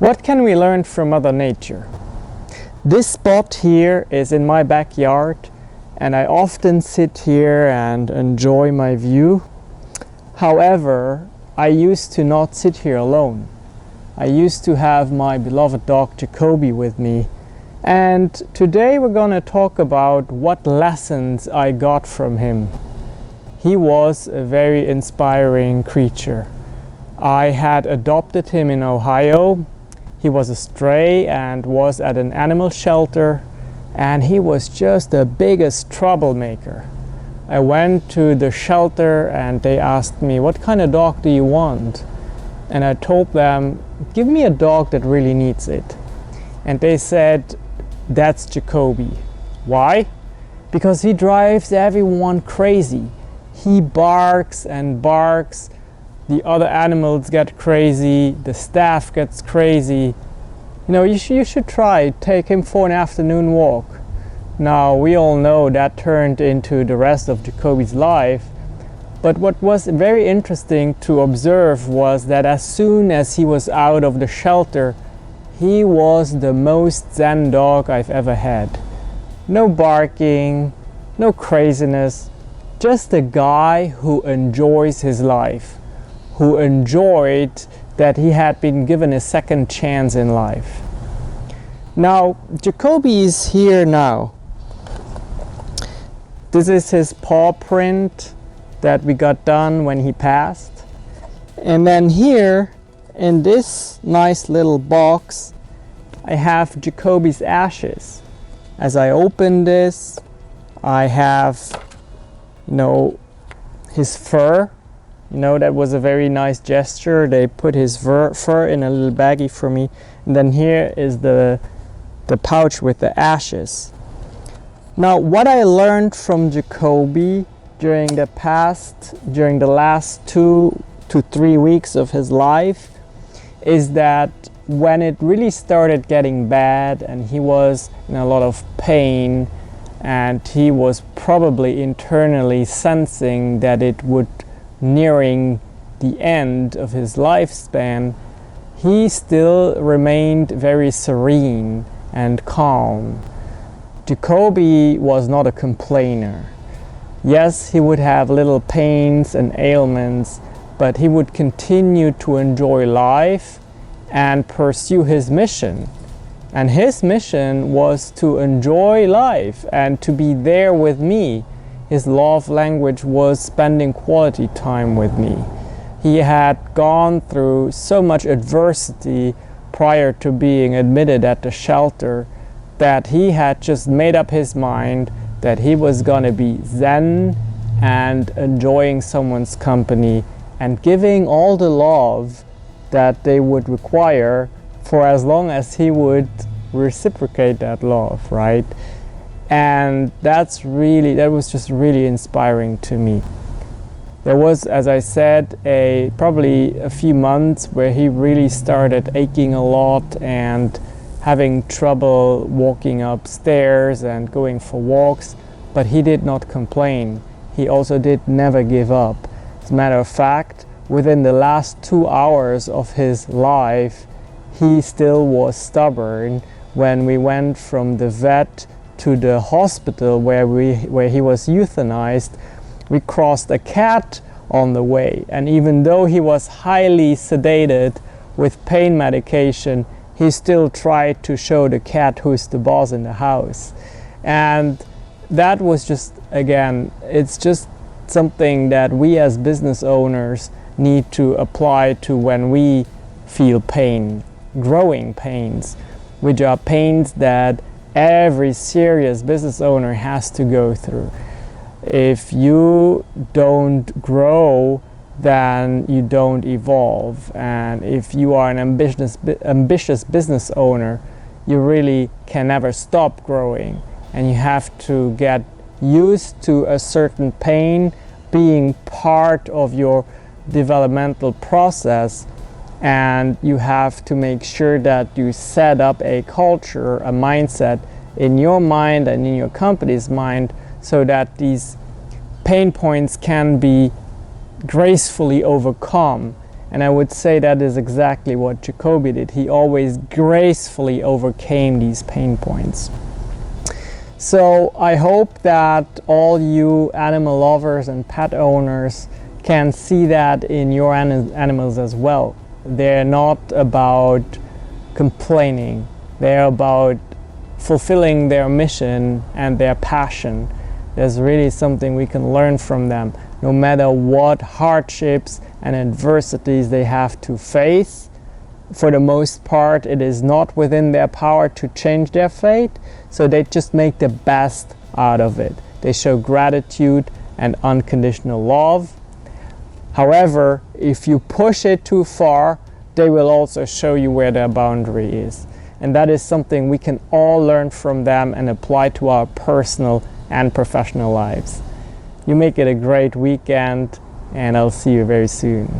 What can we learn from Mother Nature? This spot here is in my backyard, and I often sit here and enjoy my view. However, I used to not sit here alone. I used to have my beloved dog Jacoby with me, and today we're going to talk about what lessons I got from him. He was a very inspiring creature. I had adopted him in Ohio. He was a stray and was at an animal shelter, and he was just the biggest troublemaker. I went to the shelter and they asked me, "What kind of dog do you want?" And I told them, "Give me a dog that really needs it." And they said, "That's Jacoby." Why? Because he drives everyone crazy. He barks and barks. The other animals get crazy, the staff gets crazy. You know, you should try, take him for an afternoon walk. Now, we all know that turned into the rest of Jacoby's life, but what was very interesting to observe was that as soon as he was out of the shelter, he was the most zen dog I've ever had. No barking, no craziness, just a guy who enjoys his life, who enjoyed that he had been given a second chance in life. Now, Jacoby is here now. This is his paw print that we got done when he passed. And then here, in this nice little box, I have Jacoby's ashes. As I open this, I have, his fur. That was a very nice gesture. They put his fur in a little baggie for me. And then here is the pouch with the ashes. Now, what I learned from Jacoby during the last 2 to 3 weeks of his life is that when it really started getting bad and he was in a lot of pain and he was probably internally sensing that it would nearing the end of his lifespan, he still remained very serene and calm. Jacoby was not a complainer. Yes, he would have little pains and ailments, but he would continue to enjoy life and pursue his mission. And his mission was to enjoy life and to be there with me. His love language was spending quality time with me. He had gone through so much adversity prior to being admitted at the shelter that he had just made up his mind that he was going to be zen and enjoying someone's company and giving all the love that they would require for as long as he would reciprocate that love, right? And that was just really inspiring to me. There was, as I said, probably a few months where he really started aching a lot and having trouble walking upstairs and going for walks, but he did not complain. He also did never give up. As a matter of fact, within the last 2 hours of his life, he still was stubborn. When we went from the vet to the hospital where he was euthanized, we crossed a cat on the way, and even though he was highly sedated with pain medication, he still tried to show the cat who's the boss in the house. And that was just, again, it's just something that we as business owners need to apply to when we feel pain, growing pains, which are pains that every serious business owner has to go through. If you don't grow, then you don't evolve. And if you are an ambitious business owner, you really can never stop growing. And you have to get used to a certain pain being part of your developmental process, and you have to make sure that you set up a culture, a mindset in your mind and in your company's mind so that these pain points can be gracefully overcome And I would say that is exactly what Jacoby did. He always gracefully overcame these pain points. So I hope that all you animal lovers and pet owners can see that in your animals as well. They're not about complaining. They're about fulfilling their mission and their passion. There's really something we can learn from them. No matter what hardships and adversities they have to face, for the most part, it is not within their power to change their fate, so they just make the best out of it. They show gratitude and unconditional love. However, if you push it too far, they will also show you where their boundary is. And that is something we can all learn from them and apply to our personal and professional lives. You make it a great weekend, and I'll see you very soon.